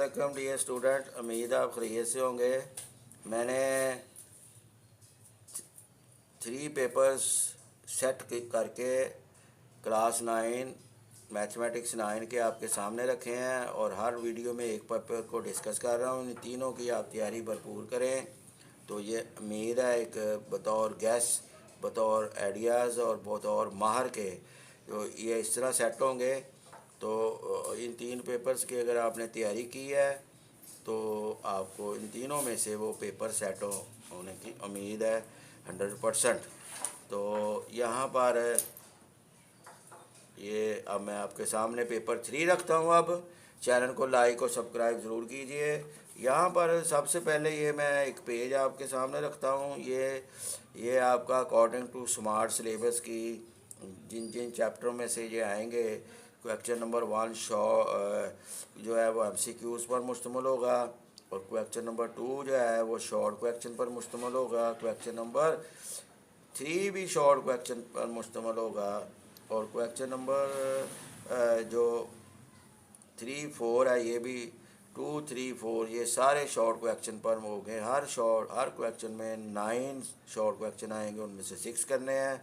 Welcome dear student, उम्मीद आप खैरियत से होंगे। मैंने 3 पेपर्स सेट करके क्लास 9 मैथमेटिक्स 9 के आपके सामने रखे हैं और हर वीडियो में एक पेपर को डिस्कस कर रहा हूँ। इन तीनों की आप तैयारी भरपूर करें। तो ये उम्मीद है एक बतौर गैस, बतौर आइडियाज़ और बतौर माहर के तो ये इस तरह सेट होंगे। तो इन 3 पेपर्स की अगर आपने तैयारी की है तो आपको इन तीनों में से वो पेपर सेट होने की उम्मीद है 100%। तो यहाँ पर ये अब मैं आपके सामने पेपर 3 रखता हूँ। अब चैनल को लाइक और सब्सक्राइब ज़रूर कीजिए। यहाँ पर सबसे पहले ये मैं एक पेज आपके सामने रखता हूँ। ये आपका अकॉर्डिंग टू स्मार्ट सिलेबस की जिन जिन चैप्टरों में से ये आएंगे, क्वेश्चन नंबर 1 जो है वो MCQs पर मुश्तमिल होगा और क्वेश्चन नंबर 2 जो है वो शॉर्ट क्वेश्चन पर मुश्तमिल होगा। क्वेश्चन नंबर 3 भी शॉर्ट क्वेश्चन पर मुश्तमिल होगा और क्वेश्चन नंबर जो 3, 4 है ये भी 2, 3, 4 ये सारे शॉर्ट क्वेश्चन पर हो गए। हर क्वेश्चन में 9 शॉर्ट क्वेश्चन आएंगे, उनमें से 6 करने हैं।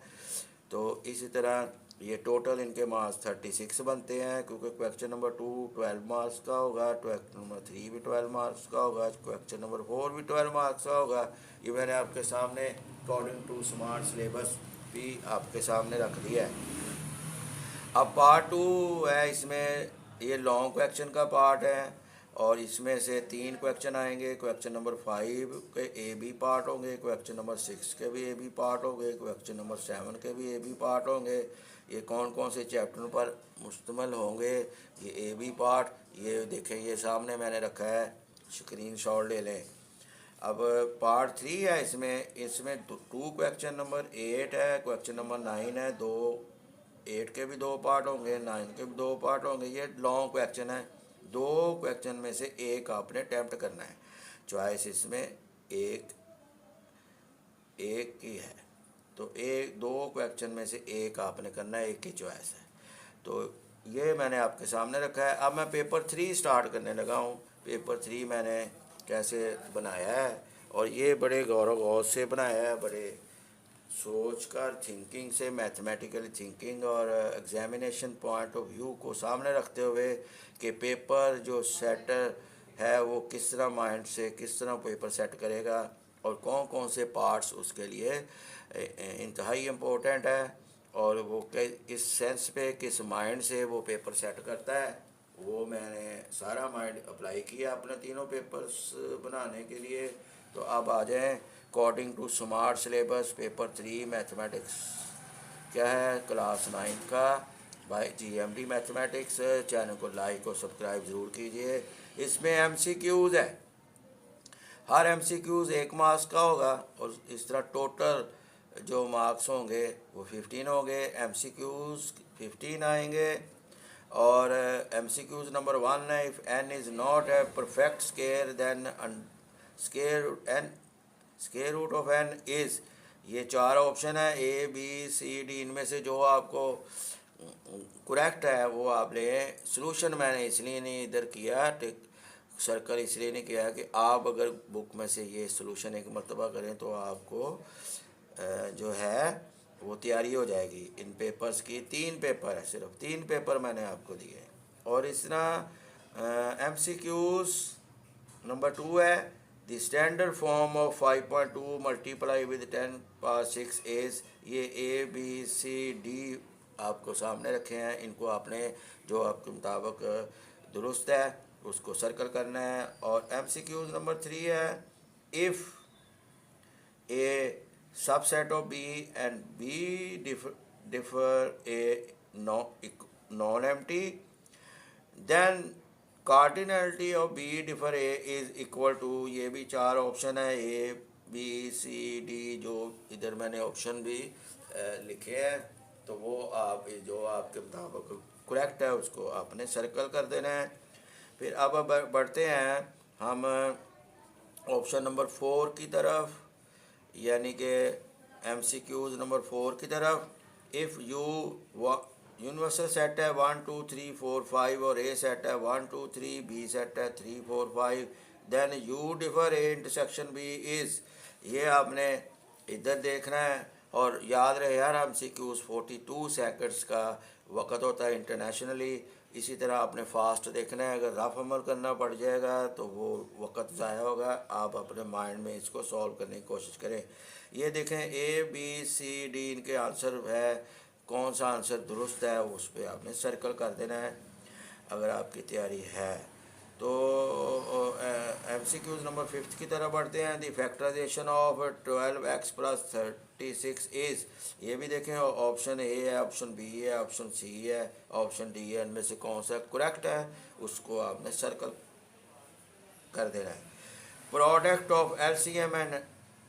तो इसी तरह ये टोटल इनके मार्क्स 36 बनते हैं, क्योंकि क्वेश्चन नंबर 2 12 मार्क्स का होगा, क्वेश्चन नंबर 3 भी 12 मार्क्स का होगा, क्वेश्चन नंबर 4 भी 12 मार्क्स का होगा। ये मैंने आपके सामने अकॉर्डिंग टू स्मार्ट सिलेबस भी आपके सामने रख दिया है। अब पार्ट 2 है, इसमें ये लॉन्ग क्वेश्चन का पार्ट है और इसमें से 3 क्वेश्चन आएंगे। क्वेश्चन नंबर 5 के ए बी पार्ट होंगे, क्वेश्चन नंबर 6 के भी ए बी पार्ट होंगे, क्वेश्चन नंबर 7 के भी ए बी पार्ट होंगे। ये कौन कौन से चैप्टर पर मुश्तमिल होंगे ये ए बी पार्ट, ये देखें, ये सामने मैंने रखा है, स्क्रीन शॉट ले लें। अब पार्ट 3 है, इसमें 2 क्वेश्चन नंबर 8 है, क्वेश्चन नंबर 9 है। 8 के भी 2 पार्ट होंगे, 9 के भी 2 पार्ट होंगे। ये लॉन्ग क्वेश्चन है। 2 क्वेश्चन में से एक आपने अटैम्प्ट करना है। चॉइस इसमें एक की है, तो 2 क्वेश्चन में से एक आपने करना है, एक की चॉइस है। तो ये मैंने आपके सामने रखा है। अब मैं पेपर 3 स्टार्ट करने लगा हूँ। पेपर 3 मैंने कैसे बनाया है और ये बड़े गौर से बनाया है, बड़े सोच कर, थिंकिंग से, मैथमेटिकल थिंकिंग और एग्जामिनेशन पॉइंट ऑफ व्यू को सामने रखते हुए कि पेपर जो सेटर है वो किस तरह माइंड से किस तरह पेपर सेट करेगा और कौन कौन से पार्ट्स उसके लिए इंतहाई इम्पोर्टेंट है और वो किस सेंस पे, किस माइंड से वो पेपर सेट करता है, वो मैंने सारा माइंड अप्लाई किया अपने तीनों पेपर्स बनाने के लिए। तो अब आ जाएं according to smart syllabus paper 3 mathematics क्या है क्लास 9 का बाय GMT मैथमेटिक्स। चैनल को लाइक और सब्सक्राइब ज़रूर कीजिए। इसमें MCQs है, हर MCQs 1 मार्क्स का होगा और इस तरह टोटल जो मार्क्स होंगे वो 15 होंगे। MCQs 15 आएंगे और MCQs नंबर 1 है, if n is not a perfect square then square root of n is, ये 4 ऑप्शन है ABCD, इनमें से जो आपको करेक्ट है वो आप लें। सोल्यूशन मैंने इसलिए नहीं इधर किया, सर्कल इसलिए नहीं किया कि आप अगर बुक में से ये सोल्यूशन एक मरतबा करें तो आपको जो है वो तैयारी हो जाएगी। इन पेपर्स की 3 पेपर है, सिर्फ 3 पेपर मैंने आपको दिए। और इस तरह MCQs नंबर 2 है, the standard form of 5.2 multiply with 10 power 6 is, ये ABCD आपको सामने रखे हैं। इनको आपने जो आपके मुताबिक दुरुस्त है उसको सर्कल करना है। और MCQs नंबर 3 है, if A subset of B and B differ a non empty, then cardinality of B differ A is equal to, ये भी 4 ऑप्शन है ABCD, जो इधर मैंने ऑप्शन भी लिखे हैं। तो वो आप जो आपके मुताबिक करेक्ट है उसको आपने सर्कल कर देना है। फिर अब बढ़ते हैं हम ऑप्शन नंबर 4 की तरफ, यानी कि MCQs नंबर 4 की तरफ। इफ़ यू यूनिवर्सल सेट है 1 2 3 4 5 और ए सेट है 1 2 3, बी सेट है 3 4 5। Then you differ A intersection B is, ये आपने इधर देखना है। और याद रहे यार, हम सी क्यूज़ 42 सेकंड्स का वक़्त होता है इंटरनेशनली। इसी तरह आपने फास्ट देखना है, अगर रफ अमल करना पड़ जाएगा तो वो वक़्त ज़ाया होगा। आप अपने माइंड में इसको सॉल्व करने की कोशिश करें। ये देखें ए बी सी डी इनके आंसर है, कौन सा आंसर दुरुस्त है उस पर आपने सर्कल कर देना है अगर आपकी तैयारी है तो। MCQs नंबर 5 की तरफ बढ़ते हैं। The factorization of 12x + 36 is, ये भी देखें ऑप्शन ए है, ऑप्शन बी है, ऑप्शन सी है, ऑप्शन डी है, इनमें से कौन सा करेक्ट है उसको आपने सर्कल कर देना है। Product of LCM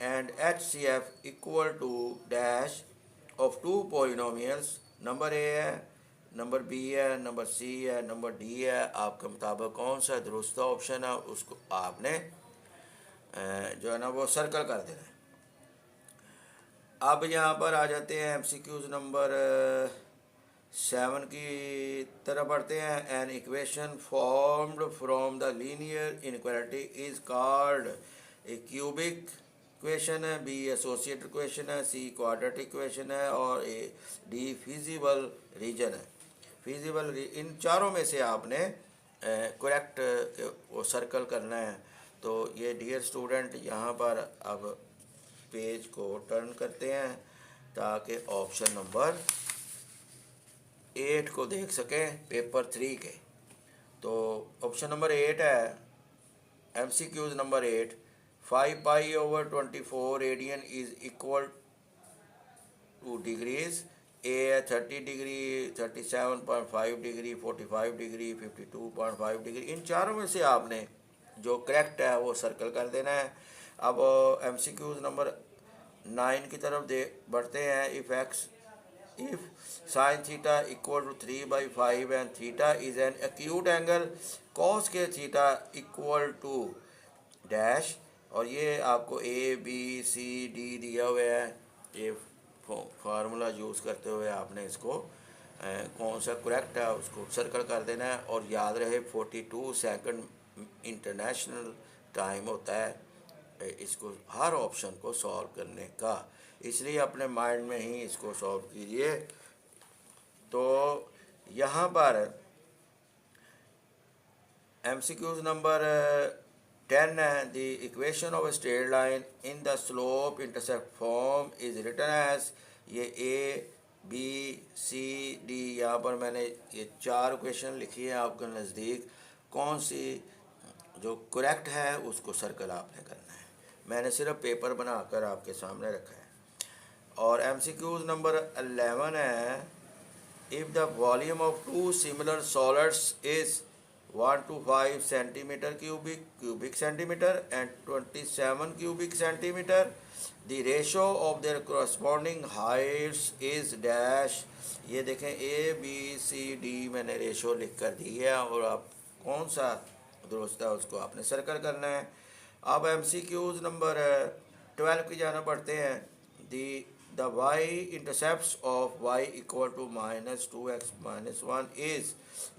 and HCF equal to dash of two polynomials, number A है, नंबर बी है, नंबर सी है, नंबर डी है। आपके मुताबिक कौन सा दुरुस्त ऑप्शन है उसको आपने जो है ना वो सर्कल कर देना है। अब यहाँ पर आ जाते हैं MCQs नंबर 7 की तरफ बढ़ते हैं। An equation formed from the linear inequality is called A cubic equation है, बी एसोसिएटेड इक्वेशन है, सी क्वाड्रेटिक इक्वेशन है और ए डी फिजिबल रीजन है। फिजिबल इन चारों में से आपने करेक्ट वो सर्कल करना है। तो ये डियर स्टूडेंट यहाँ पर अब पेज को टर्न करते हैं ताकि ऑप्शन नंबर 8 को देख सकें पेपर 3 के। तो ऑप्शन नंबर 8 है MCQs number 8, 5 π/24 radian is equal to degrees. A है 30 डिग्री, 37.5 डिग्री, 45 डिग्री, 52.5 डिग्री। इन चारों में से आपने जो करेक्ट है वो सर्कल कर देना है। अब MCQs नंबर 9 की तरफ दे बढ़ते हैं। If sin theta equal to 3/5 and theta is an acute angle, cos के थीटा इक्वल टू डैश। और ये आपको ए बी सी डी दिया हुआ है, ये फार्मूला यूज़ करते हुए आपने इसको कौन सा करेक्ट है उसको सर्कल कर देना है। और याद रहे 42 सेकंड इंटरनेशनल टाइम होता है इसको हर ऑप्शन को सॉल्व करने का, इसलिए अपने माइंड में ही इसको सॉल्व कीजिए। तो यहाँ पर MCQs नंबर 10 है। The equation of straight line in the slope intersect form is written as, ये ए बी सी डी, यहाँ पर मैंने ये 4 इक्वेशन लिखी है आपके नज़दीक। कौन सी जो करेक्ट है उसको सर्कल आपने करना है। मैंने सिर्फ पेपर बनाकर आपके सामने रखा है। और MCQs नंबर 11 है। If the volume of 2 similar solids is 1 to 5 centimeter cubic centimeter and 27 cubic centimeter, the ratio of their corresponding heights is dash। ये देखें A B C D मैंने रेशो लिख कर दी है और आप कौन सा दुरुस्त है उसको आपने सर्कल करना है। अब MCQs नंबर 12 की जाना पढ़ते हैं। the y intercepts of y equal to -2x - 1 is,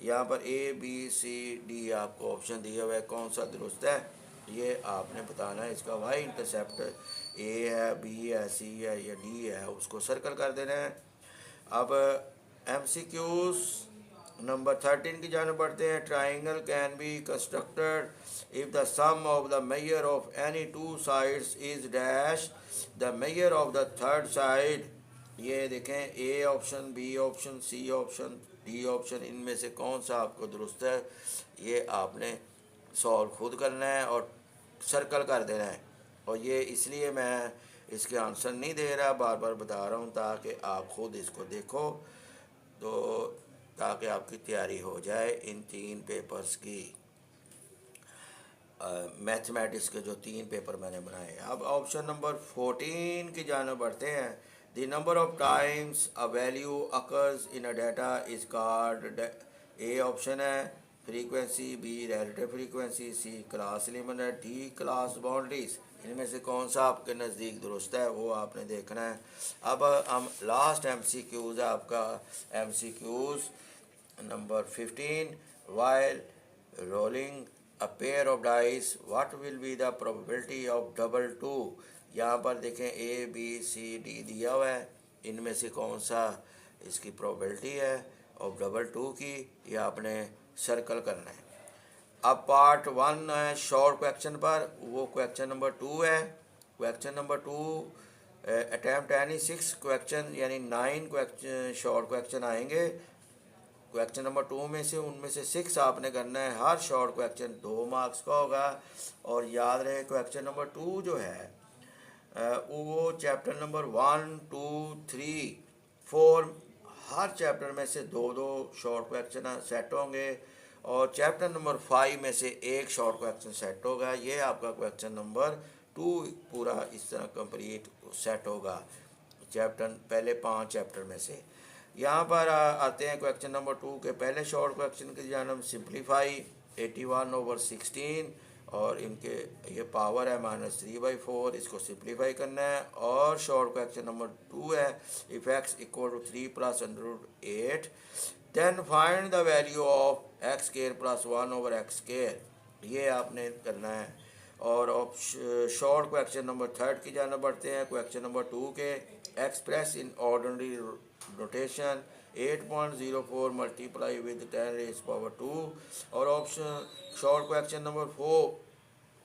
यहाँ पर A B C D आपको ऑप्शन दिया हुआ है, कौन सा दुरुस्त है ये आपने बताना है। इसका y इंटरसेप्ट A है, B है, C है या D है उसको सर्कल कर देना है। अब MCQs नंबर 13 की जाने पढ़ते हैं। Triangle can be constructed if the sum of the measure of any 2 sides is dash the measure of the third side. ये देखें A option, B option, C option, D option, इनमें से कौन सा आपको दुरुस्त है ये आपने सॉल्व खुद करना है और सर्कल कर देना है। और ये इसलिए मैं इसके आंसर नहीं दे रहा, बार बार बता रहा हूँ ताकि आप खुद इसको देखो, तो ताकि आपकी तैयारी हो जाए इन 3 पेपर्स की। मैथमेटिक्स के जो 3 पेपर मैंने बनाए। अब ऑप्शन नंबर 14 की जाने बढ़ते हैं। The number of times a value occurs in a data is called, A option है frequency, B relative frequency, C class limit, D class boundaries. इनमें से कौन सा आपके नज़दीक दुरुस्त है वो आपने देखना है। अब हम लास्ट MCQs है आपका, MCQs number 15, while rolling a pair of dice what will be the probability of double two. यहाँ पर देखें ABCD दिया हुआ है, इनमें से कौन सा इसकी प्रोबेबिलिटी है ऑफ डबल टू की, ये आपने सर्कल करना है। अब पार्ट 1 है शॉर्ट क्वेश्चन पर, वो क्वेश्चन नंबर 2 है। Question number 2 attempt any 6 question, यानी 9 क्वेश्चन शॉर्ट क्वेश्चन आएंगे क्वेश्चन नंबर 2 में से, उनमें से 6 आपने करना है। हर शॉर्ट क्वेश्चन 2 मार्क्स का होगा। और याद रहे क्वेश्चन नंबर 2 जो है वो चैप्टर नंबर 1, 2, 3, 4 हर चैप्टर में से 2-2 शॉर्ट क्वेश्चन सेट होंगे, और चैप्टर नंबर 5 में से एक शॉर्ट क्वेश्चन सेट होगा। ये आपका क्वेश्चन नंबर 2 पूरा इस तरह कंप्लीट सेट होगा चैप्टर, पहले 5 चैप्टर में से। यहाँ पर आते हैं क्वेश्चन नंबर 2 के पहले शॉर्ट क्वेश्चन की जानब। सिंप्लीफाई 81/16, और इनके ये पावर है -3/4, इसको सिंप्लीफाई करना है। और शॉर्ट क्वेश्चन नंबर 2 है if x equal to 3 + √8 then find the value of x² + 1/x², ये आपने करना है। और शॉर्ट क्वेश्चन नंबर 3 की जानब बढ़ते हैं। क्वेश्चन नंबर 2 के express in ordinary notation 8.04 multiply with 10⁻²। और ऑप्शन शॉर्ट क्वेश्चन नंबर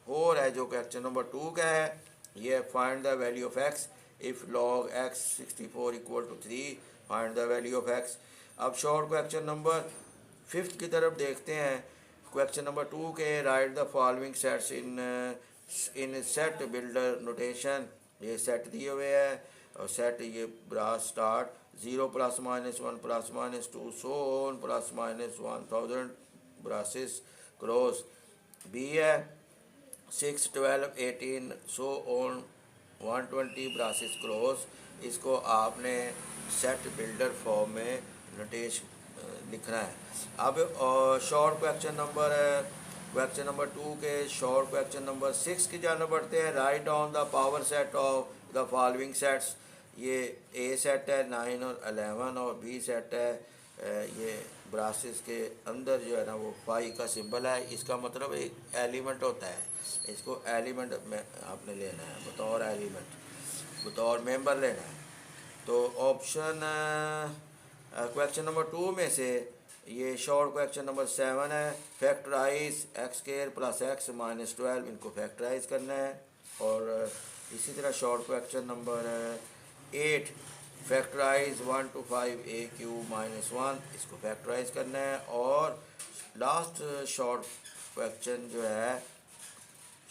4 है जो क्वेश्चन नंबर 2 का है, ये find the value of x if log x 64 equal to 3, find the value of x। अब शॉर्ट क्वेश्चन नंबर 5 की तरफ देखते हैं। क्वेश्चन नंबर 2 के write the following sets in set builder notation, ये सेट दिए हुए हैं, और सेट ये brace start 0 +- 1 +- 2 so on +- 1000 braces close. B है 6, 12, 18 so on 120 ब्रासेस क्लोज। इसको आपने सेट बिल्डर फॉर्म में नोटेशन लिखना है। अब शॉर्ट क्वेश्चन नंबर 2 के शॉर्ट क्वेश्चन नंबर 6 की जानब बढ़ते हैं। Write down the power set of the following sets, ये A सेट है 9 और 11, और B सेट है ये ब्रासेस के अंदर जो है ना वो पाई का सिंबल है, इसका मतलब एक एलिमेंट होता है, इसको एलिमेंट में आपने लेना है, बतौर एलिमेंट, बतौर मेंबर लेना है। तो ऑप्शन क्वेश्चन नंबर 2 में से ये शॉर्ट क्वेश्चन नंबर 7 है, फैक्टराइज x² + x - 12, इनको फैक्टराइज करना है। और इसी तरह short question number 8, factorise 1 to 5a³ - 1, इसको फैक्टराइज करना है। और लास्ट शॉर्ट क्वेश्चन जो है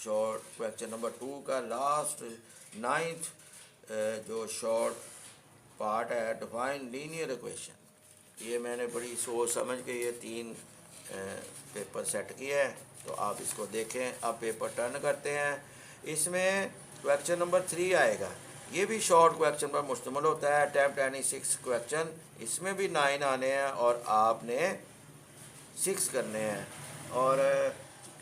शॉर्ट क्वेश्चन नंबर 2 का लास्ट 9th जो शॉर्ट पार्ट है, डिफाइन लीनियर इक्वेशन। ये मैंने बड़ी सोच समझ के ये 3 पेपर सेट किया है, तो आप इसको देखें। अब पेपर टर्न करते हैं, इसमें क्वेश्चन नंबर 3 आएगा, ये भी शॉर्ट क्वेश्चन पर मुश्तमिल होता है। अटैम्प्ट एनी 6 क्वेश्चन, इसमें भी 9 आने हैं और आपने 6 करने हैं। और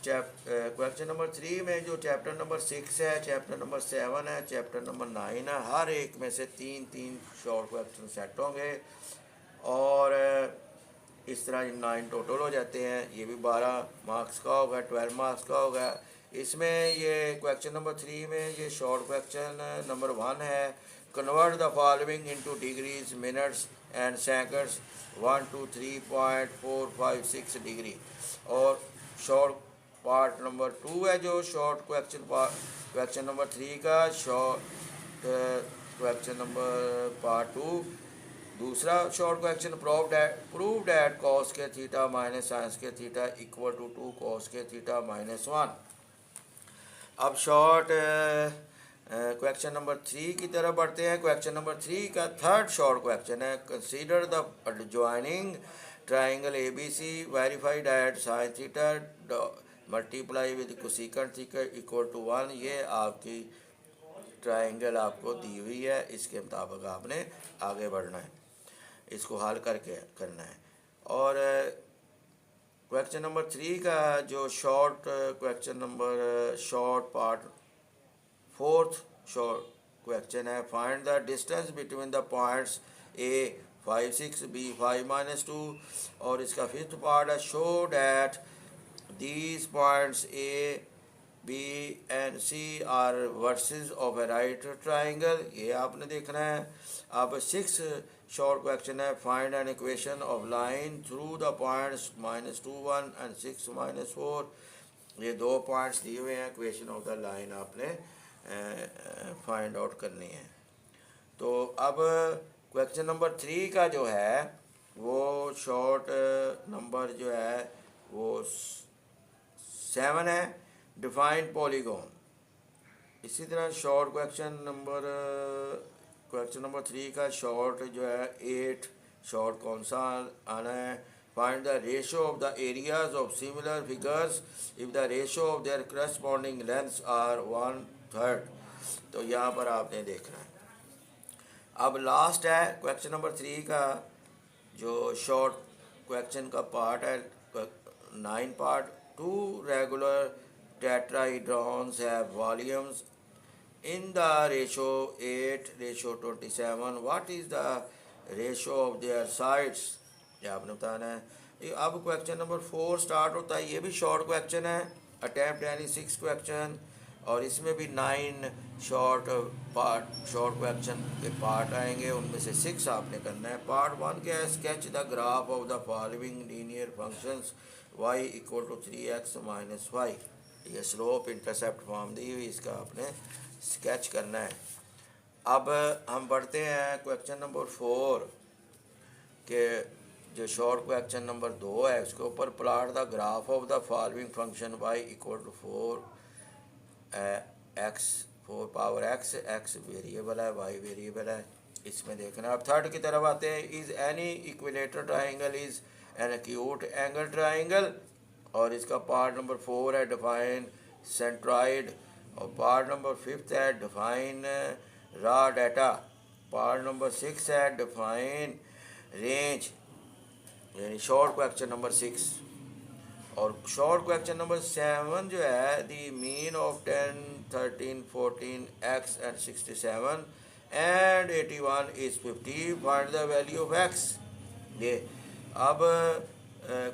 क्वेश्चन नंबर 3 में जो चैप्टर नंबर 6 है, चैप्टर नंबर 7 है, चैप्टर नंबर 9 है, हर एक में से 3-3 शॉर्ट क्वेश्चन सेट होंगे, और इस तरह 9 टोटल हो जाते हैं। ये भी 12 मार्क्स का होगा, 12 मार्क्स का होगा। इसमें ये क्वेश्चन नंबर 3 में ये शॉर्ट क्वेश्चन नंबर 1 है, convert the following into degrees, minutes and seconds 1 to 3.456 degree. और शॉर्ट पार्ट नंबर 2 है जो शॉर्ट क्वेश्चन नंबर 3 का शॉर्ट क्वेश्चन नंबर पार्ट 2। दूसरा short question prove that cos के थीटा माइनस साइंस के theta equal to 2 cos के theta -1। अब short question number 3 की तरफ बढ़ते हैं। क्वेश्चन नंबर 3 का थर्ड शॉर्ट क्वेश्चन है, consider the adjoining triangle ABC, verify that sine theta multiply with cosecant theta equal to 1। ये आपकी ट्राइंगल आपको दी हुई है, इसके मुताबिक आपने आगे बढ़ना है, इसको हल करके करना है। और क्वेश्चन नंबर 3 का जो short question number short part fourth short question है, find the distance between the points A 5 6 B 5 -2। और इसका फिफ्थ पार्ट है, show that these points A B and C are vertices of a right triangle. ये आपने देखना है। अब six short question है, find an equation of line through the points -2 1 and 6 -4। ये दो पॉइंट्स दिए हुए हैं, इक्वेशन ऑफ द लाइन आपने फाइंड आउट करनी है। तो अब क्वेश्चन नंबर 3 का जो है वो शॉर्ट नंबर जो है वो 7 है, डिफाइन पॉलीगॉन। इसी तरह शॉर्ट क्वेश्चन नंबर 3 का शॉर्ट जो है 8 शॉर्ट कौन सा आना है, find the ratio of the areas of similar figures if the ratio of their corresponding lengths are 1/3। तो यहाँ पर आपने देखना है। अब लास्ट है क्वेश्चन नंबर 3 का जो शॉर्ट क्वेश्चन का पार्ट है 9 part. Two regular tetrahedrons have volumes in the ratio 8:27, what is the ratio of their sides? ये आपने बताना है। ये अब क्वेश्चन नंबर 4 स्टार्ट होता है। ये भी शॉर्ट क्वेश्चन है, अटैम्प्ट यानी 6 क्वेश्चन, और इसमें भी 9 शॉर्ट क्वेश्चन के पार्ट आएंगे, उनमें से 6 आपने करना है। पार्ट 1 क्या है, sketch the graph of the following linear functions y = 3x - 5। ये स्लोप इंटरसेप्ट फॉर्म दी हुई, इसका आपने स्केच करना है। अब हम बढ़ते हैं क्वेश्चन नंबर 4 के जो शॉर्ट क्वेश्चन नंबर 2 है, उसके ऊपर plot the graph of the following function y = 4 power x variable है, y वेरिएबल है। इसमें देखना। अब थर्ड की तरफ आते हैं, is any equilateral triangle is an acute angle triangle, और इसका पार्ट नंबर 4 है, डिफाइन सेंट्रॉइड। और पार्ट नंबर 5 है, define raw data. Part number 6 है, डिफाइन रेंज, यानी शॉर्ट क्वेश्चन नंबर 6। और शॉर्ट क्वेश्चन नंबर 7 जो है, the mean of 10 13 14 x and 67 and 81 is 50, find the value of x। ये अब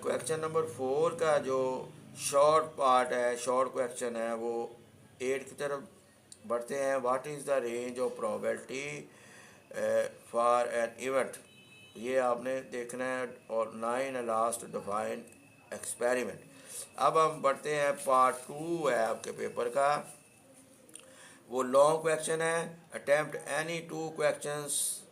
क्वेश्चन नंबर 4 का जो शॉर्ट पार्ट है, शॉर्ट क्वेश्चन है, वो 8 की तरफ बढ़ते हैं। What is the range of probability for an event, ये आपने देखना है। और 9 लास्ट, डिफाइन एक्सपेरिमेंट। अब हम बढ़ते हैं, पार्ट 2 है आपके पेपर का, वो लॉन्ग क्वेश्चन है, अटेम्प्ट एनी 2 क्वेश्चंस,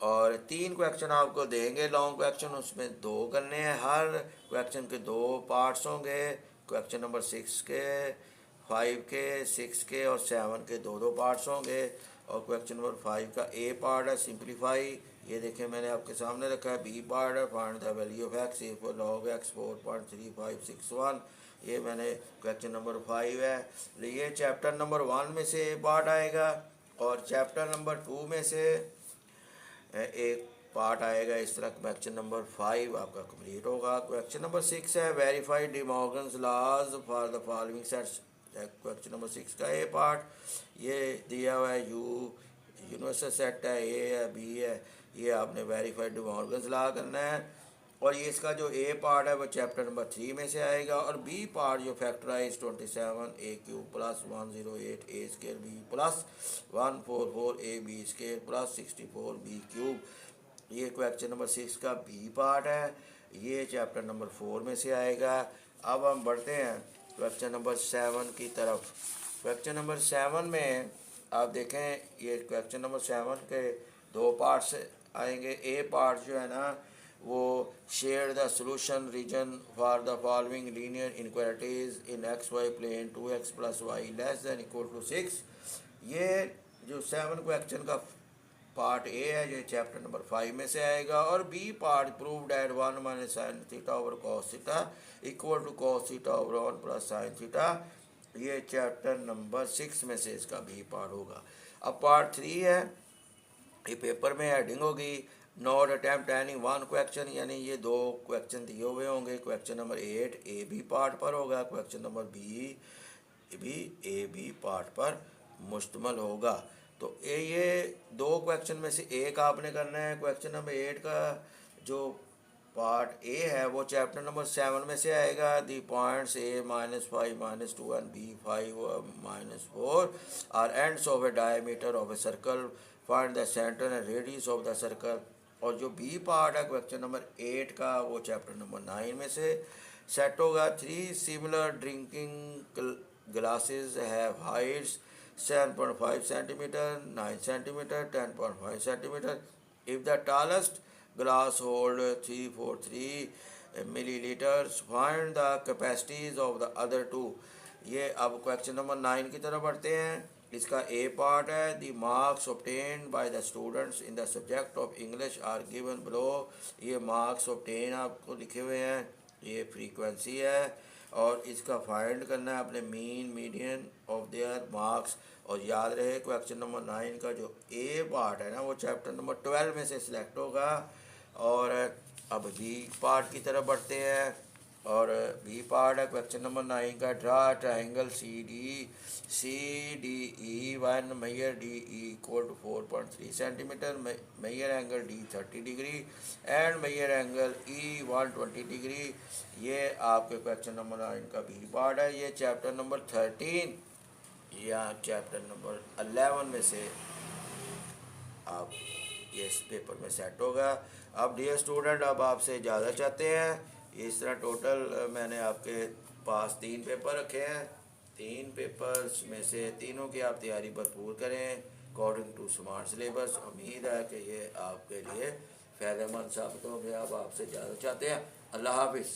और 3 क्वेश्चन आपको देंगे लॉन्ग क्वेश्चन, उसमें 2 करने हैं। हर क्वेश्चन के 2 पार्ट्स होंगे, क्वेश्चन नंबर 6 के, 5 के, 6 के और 7 के 2 पार्ट्स होंगे। और क्वेश्चन नंबर 5 का ए पार्ट है, सिंप्लीफाई, ये देखें मैंने आपके सामने रखा है। बी पार्ट है, find the value of x = log x 4.3561, ये मैंने क्वेश्चन नंबर 5 है। ये चैप्टर नंबर 1 में से ए पार्ट आएगा, और चैप्टर नंबर 2 में से एक पार्ट आएगा। इस तरह क्वेश्चन नंबर 5 आपका कंप्लीट होगा। क्वेश्चन नंबर 6 है, verify De Morgan's laws for the following sets. Question number 6 का ए पार्ट, ये दिया हुआ है, यूनिवर्सल सेट है, ए है, बी है, ये आपने वेरीफाई डी मॉर्गन्स लॉ करना है। और ये इसका जो ए पार्ट है वो चैप्टर नंबर 3 में से आएगा। और बी पार्ट जो factorise 27a³ + 108a² b + 144ab² + 64b³, ये क्वेश्चन नंबर 6 का बी पार्ट है, ये चैप्टर नंबर 4 में से आएगा। अब हम बढ़ते हैं क्वेश्चन नंबर 7 की तरफ। क्वेश्चन नंबर 7 में आप देखें, ये क्वेश्चन नंबर 7 के 2 पार्ट्स आएंगे। ए पार्ट जो है ना, वो shade the solution region for the following linear inequalities in XY plane 2x + y <= 6। ये जो 7 क्वेश्चन का पार्ट ए है, जो चैप्टर नंबर 5 में से आएगा। और B part, prove that 1 - sin θ / cos θ = cos θ / 1 + sin θ, ये चैप्टर नंबर 6 में से इसका बी पार्ट होगा। अब पार्ट 3 है, ये पेपर में हेडिंग होगी, not attempt any one question, यानी ये 2 क्वेश्चन दिए हुए होंगे। Question number 8 A B part पर होगा, क्वेश्चन नंबर बी भी ए बी पार्ट पर मुश्तमल होगा। तो ये 2 क्वेश्चन में से एक आपने करना है। क्वेश्चन नंबर 8 का जो पार्ट ए है वो चैप्टर नंबर 7 में से आएगा। The points A -5 -2 and B 5 -4 are ends of a diameter of a circle, find the centre and radius of the circle. और जो बी पार्ट है क्वेश्चन नंबर 8 का वो चैप्टर नंबर 9 में से सेट होगा। 3 similar drinking glasses have heights 7.5 centimeter, 9 centimeter, 10.5 centimeter. If the tallest glass hold 343 milliliters, find the capacities of the other two. ये अब क्वेश्चन नंबर 9 की तरफ बढ़ते हैं। इसका ए पार्ट है, the marks obtain by the students in the subject of English are given below. ये marks obtain आपको लिखे हुए हैं, ये फ्रीक्वेंसी है और इसका फाइंड करना है अपने mean median of their marks. और याद रहे क्वेश्चन नंबर 9 का जो ए पार्ट है ना वो चैप्टर नंबर 12 में से सिलेक्ट होगा। और अब बी पार्ट की तरफ बढ़ते हैं और बी पार्ट है क्वेश्चन नंबर 9 का, draw triangle C D E when measure D E equal to 4.3 centimetre, measure angle D 30 degree and measure angle E 120 degree. ये आपके क्वेश्चन नंबर 9 का बी पार्ट है। ये चैप्टर नंबर 13 या chapter number 11 में से आप ये इस पेपर में सेट होगा। अब डियर स्टूडेंट, अब आपसे इजाज़त चाहते हैं। इस तरह टोटल मैंने आपके पास 3 पेपर रखे हैं। 3 पेपर्स में से तीनों की आप तैयारी भरपूर करें अकॉर्डिंग टू स्मार्ट सिलेबस। उम्मीद है कि ये आपके लिए फ़ायदेमंद साबित होंगे। अब आपसे इजाज़त चाहते हैं। अल्लाह हाफिज़।